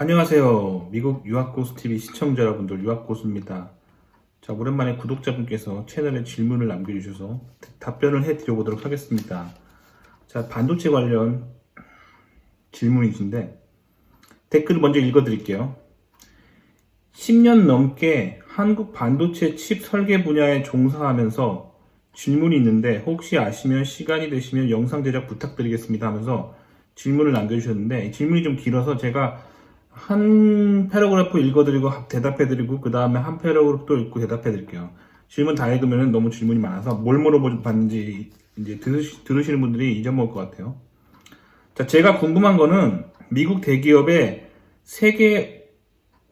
안녕하세요. 미국 유학고수TV 시청자 여러분들, 유학고수입니다. 자, 오랜만에 구독자분께서 채널에 질문을 남겨주셔서 답변을 해드려보도록 하겠습니다. 자, 반도체 관련 질문이신데 댓글을 먼저 읽어드릴게요. 10년 넘게 한국 반도체 칩 설계 분야에 종사하면서 질문이 있는데 혹시 아시면 시간이 되시면 영상 제작 부탁드리겠습니다 하면서 질문을 남겨주셨는데, 이 질문이 좀 길어서 제가 한 패러그래프 읽어드리고 대답해드리고 그 다음에 한 패러그래프 또 읽고 대답해드릴게요. 질문 다 읽으면 너무 질문이 많아서 뭘 물어봤는지 이제 들으시는 분들이 잊어먹을 것 같아요. 자, 제가 궁금한 거는 미국 대기업의 세계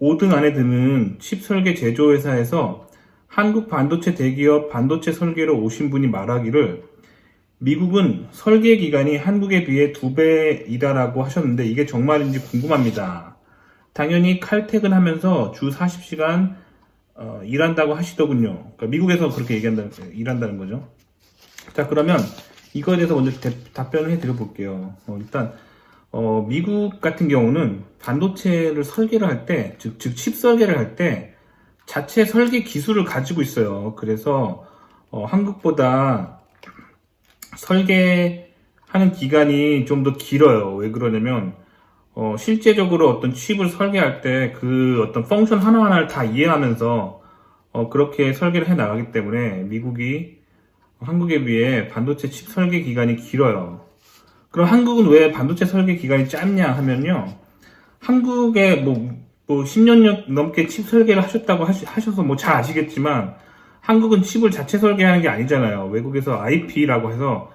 5등 안에 드는 칩 설계 제조회사에서 한국 반도체 대기업 반도체 설계로 오신 분이 말하기를 미국은 설계 기간이 한국에 비해 2배이다라고 하셨는데 이게 정말인지 궁금합니다. 당연히 칼퇴근하면서 주 40시간 일한다고 하시더군요. 그러니까 미국에서 그렇게 일한다는 거죠. 자, 그러면 이거에 대해서 먼저 답변을 해드려 볼게요. 일단 미국 같은 경우는 반도체를 설계를 할 때, 즉 칩 설계를 할 때 자체 설계 기술을 가지고 있어요. 그래서 한국보다 설계하는 기간이 좀 더 길어요. 왜 그러냐면 실제적으로 어떤 칩을 설계할 때 그 어떤 펑션 하나하나를 다 이해하면서 그렇게 설계를 해 나가기 때문에 미국이 한국에 비해 반도체 칩 설계 기간이 길어요. 그럼 한국은 왜 반도체 설계 기간이 짧냐 하면요. 한국에 뭐 10년 넘게 칩 설계를 하셨다고 하셔서 뭐 잘 아시겠지만 한국은 칩을 자체 설계하는 게 아니잖아요. 외국에서 IP라고 해서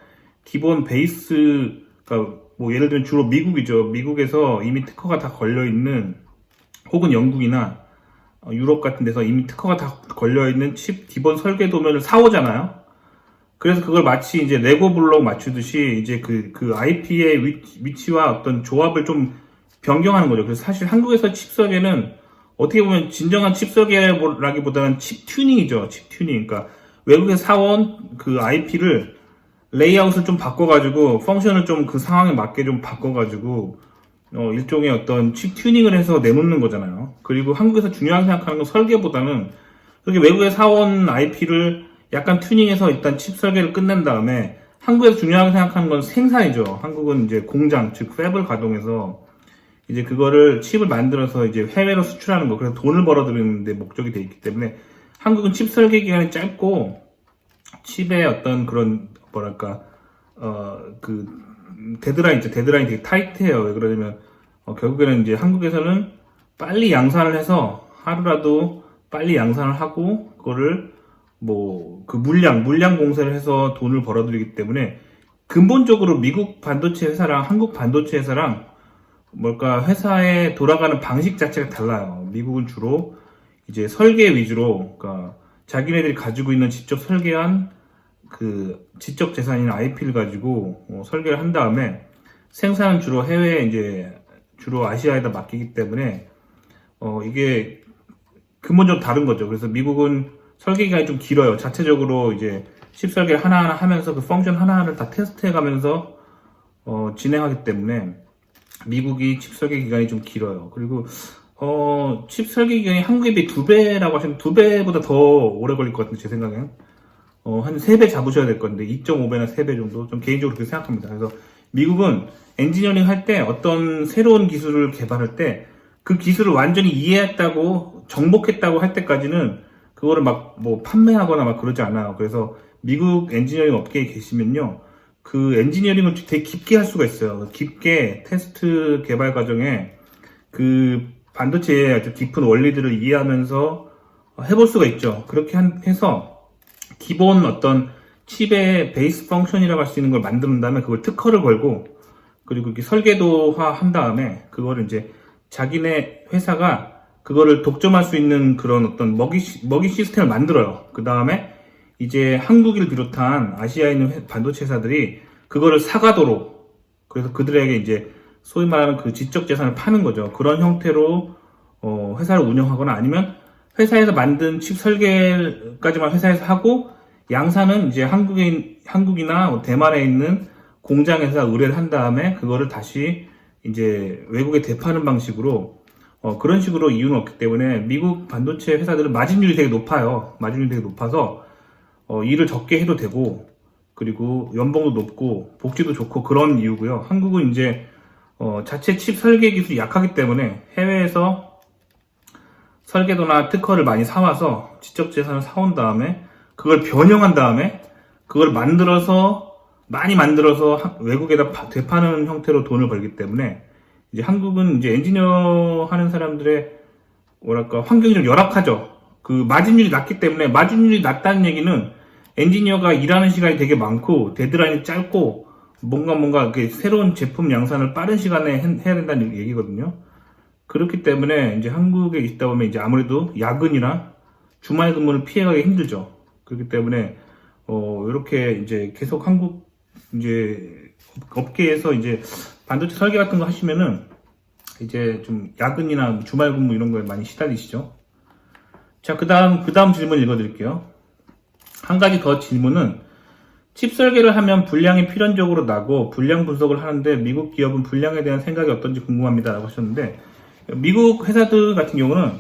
기본 베이스, 그러니까 뭐 예를 들면 주로 미국이죠. 미국에서 이미 특허가 다 걸려있는, 혹은 영국이나 유럽 같은 데서 이미 특허가 다 걸려있는 칩 기본 설계 도면을 사오잖아요. 그래서 그걸 마치 이제 레고 블록 맞추듯이 이제 그 IP의 위치와 어떤 조합을 좀 변경하는 거죠. 그래서 사실 한국에서 칩 설계는 어떻게 보면 진정한 칩 설계라기보다는 칩 튜닝이죠. 칩 튜닝. 그러니까 외국에서 사온 그 IP를 레이아웃을 좀 바꿔가지고 펑션을 좀 그 상황에 맞게 좀 바꿔가지고 일종의 어떤 칩 튜닝을 해서 내놓는 거잖아요. 그리고 한국에서 중요하게 생각하는 건 설계보다는 그렇게 외국에 사온 IP를 약간 튜닝해서 일단 칩 설계를 끝낸 다음에 한국에서 중요하게 생각하는 건 생산이죠. 한국은 이제 공장, 즉 팹을 가동해서 이제 그거를 칩을 만들어서 이제 해외로 수출하는 거, 그래서 돈을 벌어들이는 데 목적이 돼 있기 때문에 한국은 칩 설계 기간이 짧고 칩의 어떤 그런 뭐랄까 그 데드라인 되게 타이트해요. 왜 그러냐면 결국에는 이제 한국에서는 빨리 양산을 해서 하루라도 빨리 양산을 하고 그거를 뭐 그 물량 공세를 해서 돈을 벌어들이기 때문에 근본적으로 미국 반도체 회사랑 한국 반도체 회사랑 뭘까 회사의 돌아가는 방식 자체가 달라요. 미국은 주로 이제 설계 위주로, 그러니까 자기네들이 가지고 있는 직접 설계한 그 지적 재산인 IP를 가지고 설계를 한 다음에 생산은 주로 해외에 이제 주로 아시아에다 맡기기 때문에 이게 근본적으로 다른 거죠. 그래서 미국은 설계 기간이 좀 길어요. 자체적으로 이제 칩 설계를 하나하나 하면서 그 펑션 하나하나를 다 테스트해 가면서 진행하기 때문에 미국이 칩 설계 기간이 좀 길어요. 그리고 칩 설계 기간이 한국에 비해 2배라고 하시면 2배보다 더 오래 걸릴 것 같은데 제 생각에는 한 3배 잡으셔야 될 건데 2.5배나 3배 정도 좀 개인적으로 그렇게 생각합니다. 그래서 미국은 엔지니어링 할 때 어떤 새로운 기술을 개발할 때 그 기술을 완전히 이해했다고 정복했다고 할 때까지는 그거를 막 뭐 판매하거나 막 그러지 않아요. 그래서 미국 엔지니어링 업계에 계시면요, 그 엔지니어링을 되게 깊게 할 수가 있어요. 깊게 테스트 개발 과정에 그 반도체의 아주 깊은 원리들을 이해하면서 해볼 수가 있죠. 그렇게 해서 기본 어떤 칩의 베이스 펑션이라고 할 수 있는 걸 만든 다음에 그걸 특허를 걸고, 그리고 이렇게 설계도화 한 다음에 그거를 이제 자기네 회사가 그거를 독점할 수 있는 그런 어떤 먹이 시스템을 만들어요. 그 다음에 이제 한국을 비롯한 아시아에 있는 반도체 회사들이 그거를 사가도록, 그래서 그들에게 이제 소위 말하는 그 지적 재산을 파는 거죠. 그런 형태로 회사를 운영하거나 아니면 회사에서 만든 칩 설계까지만 회사에서 하고 양산은 이제 한국이나 대만에 있는 공장에서 의뢰를 한 다음에 그거를 다시 이제 외국에 대파하는 방식으로 그런 식으로 이유는 없기 때문에 미국 반도체 회사들은 마진율이 되게 높아요. 마진율이 되게 높아서 일을 적게 해도 되고, 그리고 연봉도 높고 복지도 좋고 그런 이유고요. 한국은 이제 자체 칩 설계 기술이 약하기 때문에 해외에서 설계도나 특허를 많이 사와서 지적 재산을 사온 다음에 그걸 변형한 다음에 그걸 많이 만들어서 외국에다 되파는 형태로 돈을 벌기 때문에 이제 한국은 이제 엔지니어 하는 사람들의 뭐랄까 환경이 좀 열악하죠. 그 마진율이 낮기 때문에, 마진율이 낮다는 얘기는 엔지니어가 일하는 시간이 되게 많고 데드라인이 짧고 뭔가 이렇게 새로운 제품 양산을 빠른 시간에 해야 된다는 얘기거든요. 그렇기 때문에 이제 한국에 있다 보면 이제 아무래도 야근이나 주말 근무를 피해가기 힘들죠. 그렇기 때문에 이렇게 이제 계속 한국 이제 업계에서 이제 반도체 설계 같은 거 하시면은 이제 좀 야근이나 주말 근무 이런 거에 많이 시달리시죠. 자, 그 다음 질문 읽어드릴게요. 한 가지 더 질문은, 칩 설계를 하면 분량이 필연적으로 나고 분량 분석을 하는데 미국 기업은 분량에 대한 생각이 어떤지 궁금합니다 라고 하셨는데, 미국 회사들 같은 경우는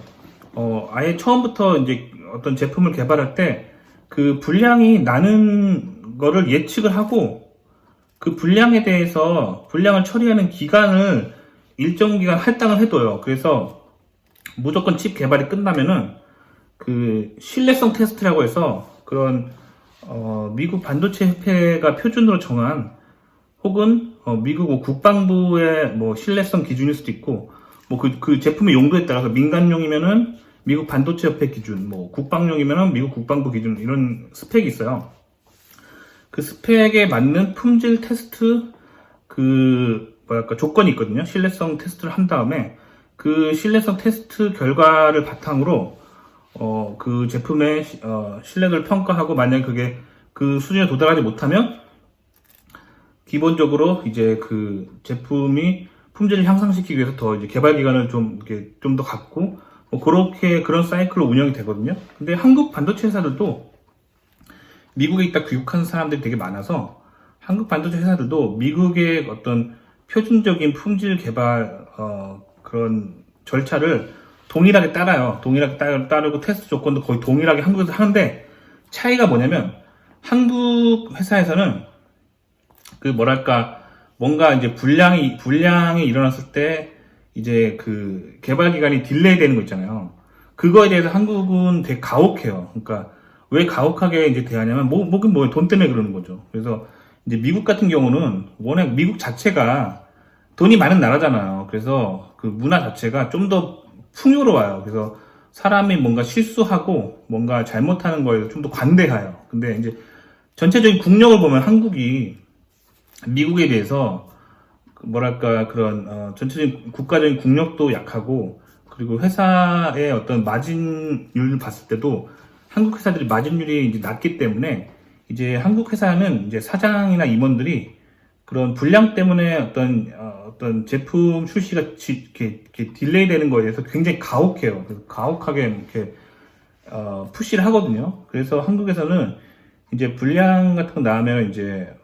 아예 처음부터 이제 어떤 제품을 개발할 때 그 분량이 나는 거를 예측을 하고 그 분량에 대해서 분량을 처리하는 기간을 일정 기간 할당을 해둬요. 그래서 무조건 칩 개발이 끝나면은 그 신뢰성 테스트라고 해서 그런 미국 반도체 협회가 표준으로 정한, 혹은 미국 국방부의 뭐 신뢰성 기준일 수도 있고, 뭐 그 제품의 용도에 따라서 민간용이면은 미국 반도체 협회 기준, 뭐 국방용이면은 미국 국방부 기준, 이런 스펙이 있어요. 그 스펙에 맞는 품질 테스트 조건이 있거든요. 신뢰성 테스트를 한 다음에 그 신뢰성 테스트 결과를 바탕으로 그 제품의 신뢰도를 평가하고, 만약에 그게 그 수준에 도달하지 못하면 기본적으로 이제 그 제품이 품질을 향상시키기 위해서 더 이제 개발 기간을 좀 더 갖고, 그렇게 그런 사이클로 운영이 되거든요. 근데 한국 반도체 회사들도 미국에 있다 귀국한 사람들이 되게 많아서 한국 반도체 회사들도 미국의 어떤 표준적인 품질 개발 그런 절차를 동일하게 따라요. 동일하게 따르고 테스트 조건도 거의 동일하게 한국에서 하는데, 차이가 뭐냐면 한국 회사에서는 그 뭐랄까 뭔가 이제 불량이 일어났을 때 이제 그 개발 기간이 딜레이 되는 거 있잖아요. 그거에 대해서 한국은 되게 가혹해요. 그러니까 왜 가혹하게 이제 대하냐면 돈 때문에 그러는 거죠. 그래서 이제 미국 같은 경우는 워낙 미국 자체가 돈이 많은 나라잖아요. 그래서 그 문화 자체가 좀 더 풍요로워요. 그래서 사람이 뭔가 실수하고 뭔가 잘못하는 거에 좀 더 관대해요. 근데 이제 전체적인 국력을 보면 한국이 미국에 비해서 뭐랄까 그런 전체적인 국가적인 국력도 약하고, 그리고 회사의 어떤 마진율을 봤을 때도 한국 회사들이 마진율이 이제 낮기 때문에 이제 한국 회사는 이제 사장이나 임원들이 그런 불량 때문에 어떤 제품 출시가 이렇게 딜레이 되는 거에 대해서 굉장히 가혹해요. 그래서 가혹하게 이렇게 푸시를 하거든요. 그래서 한국에서는 이제 불량 같은 거 나오면 이제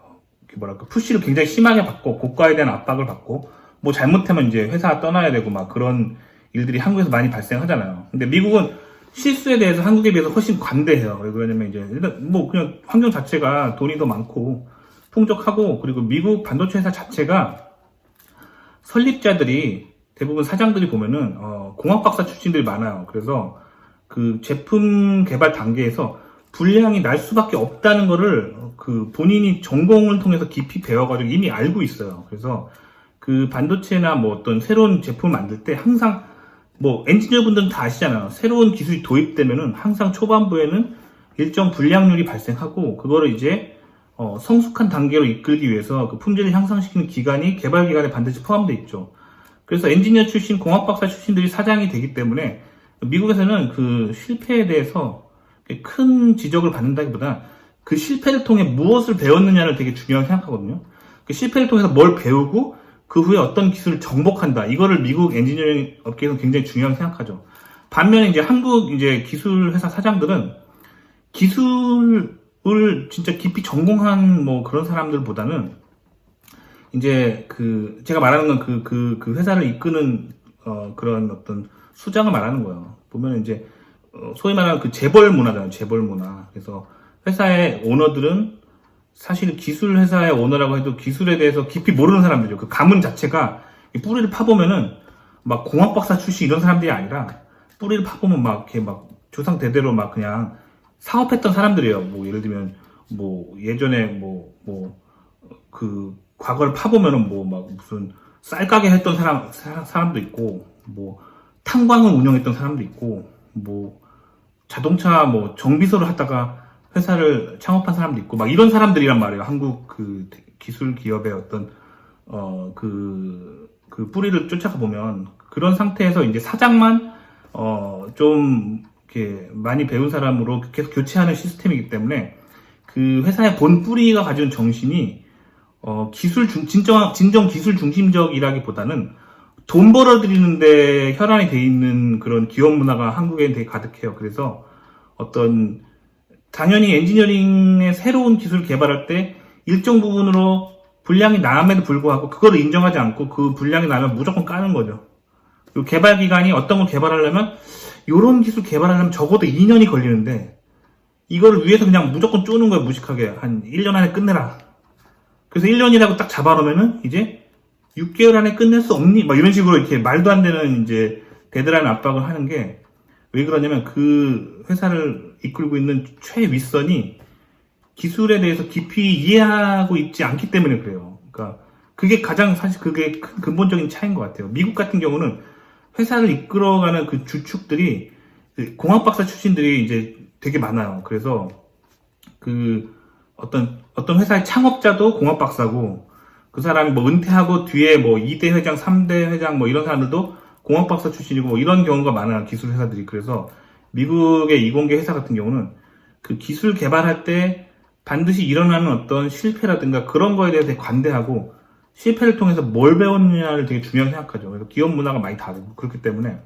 푸시를 굉장히 심하게 받고, 고가에 대한 압박을 받고, 뭐 잘못하면 이제 회사 떠나야 되고 막 그런 일들이 한국에서 많이 발생하잖아요. 근데 미국은 실수에 대해서 한국에 비해서 훨씬 관대해요. 왜 그러냐면 이제 일단 뭐 그냥 환경 자체가 돈이 더 많고 풍족하고, 그리고 미국 반도체 회사 자체가 설립자들이 대부분 사장들이 보면은 공학 박사 출신들이 많아요. 그래서 그 제품 개발 단계에서 불량이 날 수밖에 없다는 거를 그 본인이 전공을 통해서 깊이 배워가지고 이미 알고 있어요. 그래서 그 반도체나 뭐 어떤 새로운 제품을 만들 때 항상 뭐 엔지니어 분들은 다 아시잖아요. 새로운 기술이 도입되면은 항상 초반부에는 일정 불량률이 발생하고, 그거를 이제 성숙한 단계로 이끌기 위해서 그 품질을 향상시키는 기간이 개발 기간에 반드시 포함되어 있죠. 그래서 엔지니어 출신, 공학 박사 출신들이 사장이 되기 때문에 미국에서는 그 실패에 대해서 큰 지적을 받는다기보다 그 실패를 통해 무엇을 배웠느냐를 되게 중요하게 생각하거든요. 그 실패를 통해서 뭘 배우고 그 후에 어떤 기술을 정복한다. 이거를 미국 엔지니어링 업계에서 굉장히 중요하게 생각하죠. 반면에 이제 한국 이제 기술 회사 사장들은 기술을 진짜 깊이 전공한 뭐 그런 사람들보다는 이제 그 제가 말하는 건 그 회사를 이끄는 그런 어떤 수장을 말하는 거예요. 보면 이제 소위 말하는 그 재벌 문화잖아요. 재벌 문화. 그래서 회사의 오너들은 사실 기술 회사의 오너라고 해도 기술에 대해서 깊이 모르는 사람들이죠. 그 가문 자체가 뿌리를 파보면은 막 공학 박사 출신 이런 사람들이 아니라 뿌리를 파보면 막 이렇게 막 조상 대대로 막 그냥 사업했던 사람들이에요. 뭐 예를 들면 뭐 예전에 그 과거를 파보면은 뭐 막 무슨 쌀가게 했던 사람도 있고 뭐 탄광을 운영했던 사람도 있고 뭐 자동차 뭐 정비소를 하다가 회사를 창업한 사람도 있고 막 이런 사람들이란 말이에요. 한국 그 기술 기업의 어떤 그 뿌리를 쫓아가 보면 그런 상태에서 이제 사장만 좀 이렇게 많이 배운 사람으로 계속 교체하는 시스템이기 때문에 그 회사의 본 뿌리가 가지는 정신이 진정 기술 중심적이라기보다는 돈 벌어들이는데 혈안이 돼 있는 그런 기업 문화가 한국에 되게 가득해요. 그래서 당연히 엔지니어링의 새로운 기술 개발할 때 일정 부분으로 분량이 남에도 불구하고 그거를 인정하지 않고 그 분량이 나면 무조건 까는 거죠. 그리고 개발 기간이 어떤 걸 개발하려면 이런 기술 개발하려면 적어도 2년이 걸리는데 이거를 위해서 그냥 무조건 쪼는 거예요. 무식하게. 한 1년 안에 끝내라. 그래서 1년이라고 딱 잡아놓으면은 이제 6개월 안에 끝낼 수 없니? 막 이런 식으로 이렇게 말도 안 되는 이제 데드라인 압박을 하는 게 왜 그러냐면 그 회사를 이끌고 있는 최윗선이 기술에 대해서 깊이 이해하고 있지 않기 때문에 그래요. 그러니까 그게 가장 사실 그게 근본적인 차이인 것 같아요. 미국 같은 경우는 회사를 이끌어가는 그 주축들이 공학 박사 출신들이 이제 되게 많아요. 그래서 그 어떤 회사의 창업자도 공학 박사고 그 사람이 뭐 은퇴하고 뒤에 뭐 2대 회장, 3대 회장 뭐 이런 사람들도 공학 박사 출신이고 뭐 이런 경우가 많아요. 기술 회사들이. 그래서 미국의 이공계 회사 같은 경우는 그 기술 개발할 때 반드시 일어나는 어떤 실패라든가 그런 거에 대해서 되게 관대하고 실패를 통해서 뭘 배웠느냐를 되게 중요하게 생각하죠. 그래서 기업 문화가 많이 다르고 그렇기 때문에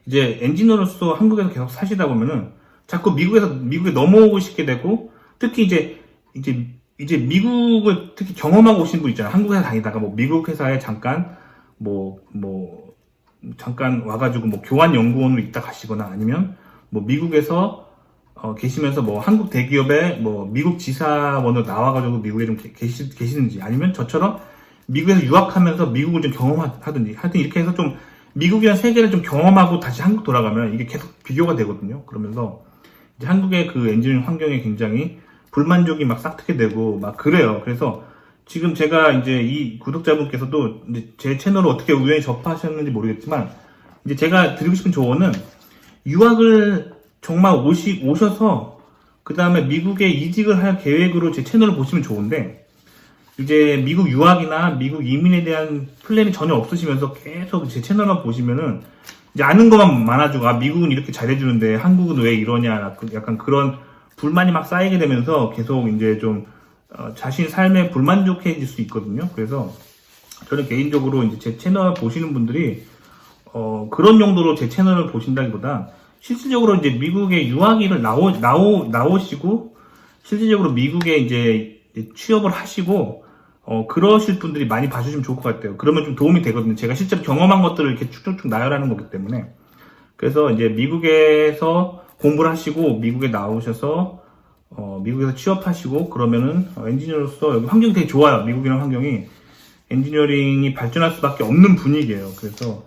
이제 엔지니어로서 한국에서 계속 사시다 보면은 자꾸 미국에 넘어오고 싶게 되고 특히 이제 미국을 특히 경험하고 오신 분 있잖아요. 한국 회사 다니다가 뭐 미국 회사에 잠깐 잠깐 와가지고 뭐 교환 연구원으로 있다 가시거나 아니면 뭐 미국에서 계시면서 뭐 한국 대기업에 뭐 미국 지사원으로 나와가지고 미국에 좀 계시는지 아니면 저처럼 미국에서 유학하면서 미국을 좀 경험하든지 하여튼 이렇게 해서 좀 미국이란 세계를 좀 경험하고 다시 한국 돌아가면 이게 계속 비교가 되거든요. 그러면서 이제 한국의 그 엔지니어링 환경에 굉장히 불만족이 막 싹트게 되고 막 그래요. 그래서 지금 제가 이제 이 구독자분께서도 이제 제 채널을 어떻게 우연히 접하셨는지 모르겠지만 이제 제가 드리고 싶은 조언은 유학을 정말 오셔서 그 다음에 미국에 이직을 할 계획으로 제 채널을 보시면 좋은데 이제 미국 유학이나 미국 이민에 대한 플랜이 전혀 없으시면서 계속 제 채널만 보시면은 이제 아는 것만 많아지고 미국은 이렇게 잘해주는데 한국은 왜 이러냐 약간 그런 불만이 막 쌓이게 되면서 계속 이제 좀 자신 삶에 불만족해질 수 있거든요. 그래서 저는 개인적으로 이제 제 채널 보시는 분들이 그런 용도로 제 채널을 보신다기보다 실질적으로 이제 미국에 유학을 나오시고 실질적으로 미국에 이제 취업을 하시고 그러실 분들이 많이 봐주시면 좋을 것 같아요. 그러면 좀 도움이 되거든요. 제가 실제로 경험한 것들을 이렇게 쭉쭉쭉 나열하는 거기 때문에. 그래서 이제 미국에서 공부를 하시고 미국에 나오셔서 미국에서 취업하시고 그러면은 엔지니어로서 여기 환경이 되게 좋아요. 미국이라는 환경이 엔지니어링이 발전할 수밖에 없는 분위기예요. 그래서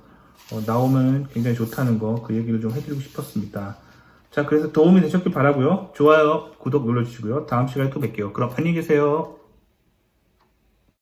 나오면 굉장히 좋다는 거 그 얘기를 좀 해드리고 싶었습니다. 자, 그래서 도움이 되셨길 바라고요. 좋아요, 구독 눌러주시고요. 다음 시간에 또 뵐게요. 그럼 안녕히 계세요.